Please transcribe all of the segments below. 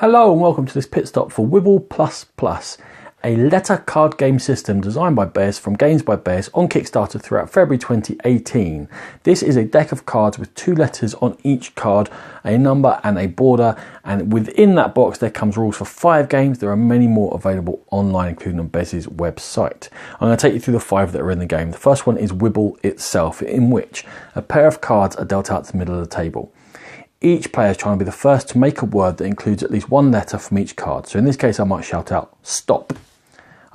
Hello and welcome to this pit stop for Wibbell Plus, a letter card game system designed by Bez from Games by Bez on Kickstarter throughout February 2018. This is a deck of cards with 2 letters on each card, a number and a border, and within that box there comes rules for 5 games. There are many more available online, including on Bez's website. I'm going to take you through the 5 that are in the game. The first one is Wibbell itself, in which a pair of cards are dealt out to the middle of the table. Each player is trying to be the first to make a word that includes at least 1 letter from each card. So in this case I might shout out, stop.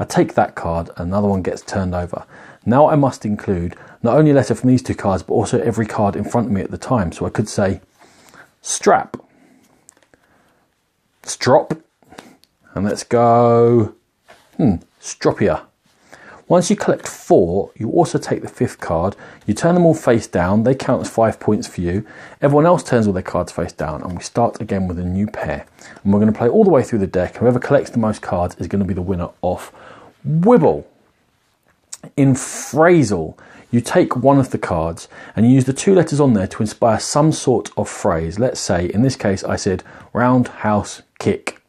I take that card, another one gets turned over. Now I must include not only a letter from these 2 cards, but also every card in front of me at the time. So I could say, strap, strop, and let's go, stroppia. Once you collect 4, you also take the 5th card, you turn them all face down, they count as 5 points for you, everyone else turns all their cards face down, and we start again with a new pair. And we're going to play all the way through the deck. Whoever collects the most cards is going to be the winner of Wibbell. In phrasal, you take one of the cards and you use the 2 letters on there to inspire some sort of phrase. Let's say, in this case, I said roundhouse kick.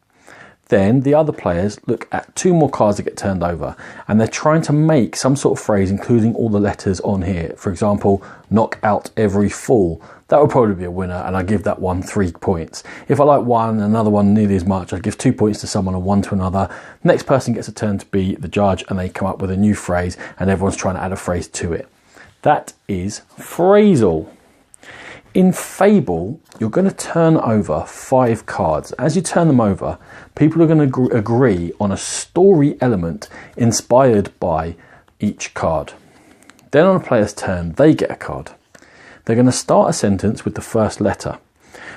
Then the other players look at 2 more cards that get turned over and they're trying to make some sort of phrase including all the letters on here. For example, knock out every fool. That would probably be a winner, and I give that one 3 points. If I like one and another one nearly as much, I'd give 2 points to someone and 1 to another. Next person gets a turn to be the judge and they come up with a new phrase and everyone's trying to add a phrase to it. That is phrasal. In Fable, you're going to turn over 5 cards. As you turn them over, people are going to agree on a story element inspired by each card. Then on a player's turn, they get a card. They're going to start a sentence with the first letter.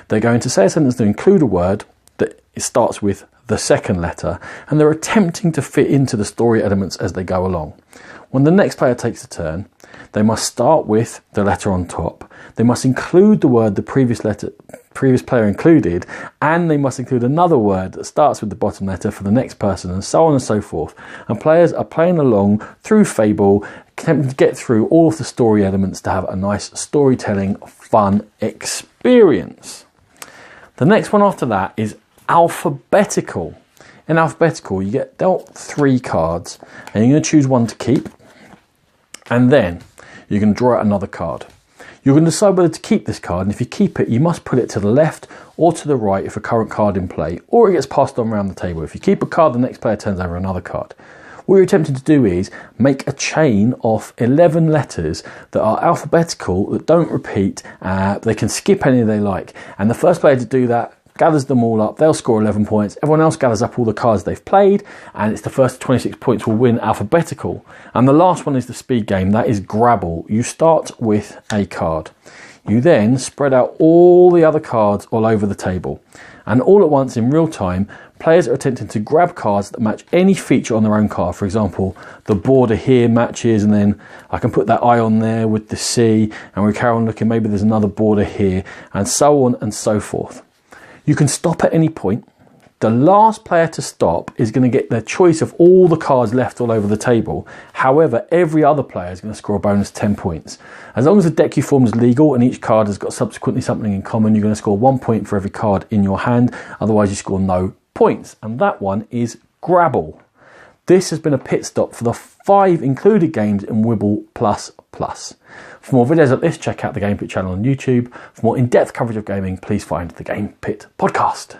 They're going to say a sentence to include a word that starts with the second letter, and they're attempting to fit into the story elements as they go along. When the next player takes a turn, they must start with the letter on top. They must include the word the previous player included, and they must include another word that starts with the bottom letter for the next person, and so on and so forth. And players are playing along through Fable, attempting to get through all of the story elements to have a nice storytelling, fun experience. The next one after that is alphabetical. In alphabetical, you get dealt 3 cards, and you're going to choose one to keep, and then you can draw out another card. You're going to decide whether to keep this card, and if you keep it, you must put it to the left or to the right if a current card in play, or it gets passed on around the table. If you keep a card, the next player turns over another card. What you're attempting to do is make a chain of 11 letters that are alphabetical, that don't repeat, they can skip any they like, and the first player to do that gathers them all up. They'll score 11 points. Everyone else gathers up all the cards they've played, and it's the first 26 points will win alphabetical. And the last one is the speed game. That is Grabble. You start with a card. You then spread out all the other cards all over the table. And all at once, in real time, players are attempting to grab cards that match any feature on their own card. For example, the border here matches, and then I can put that eye on there with the C, and we carry on looking, maybe there's another border here, and so on and so forth. You can stop at any point. The last player to stop is going to get their choice of all the cards left all over the table. However, every other player is going to score a bonus 10 points. As long as the deck you form is legal and each card has got subsequently something in common, you're going to score 1 point for every card in your hand. Otherwise, you score no points. And that one is Grabble. This has been a pit stop for the 5 included games in Wibbell Plus. For more videos like this, check out the Game Pit channel on YouTube. For more in-depth coverage of gaming, please find the Game Pit podcast.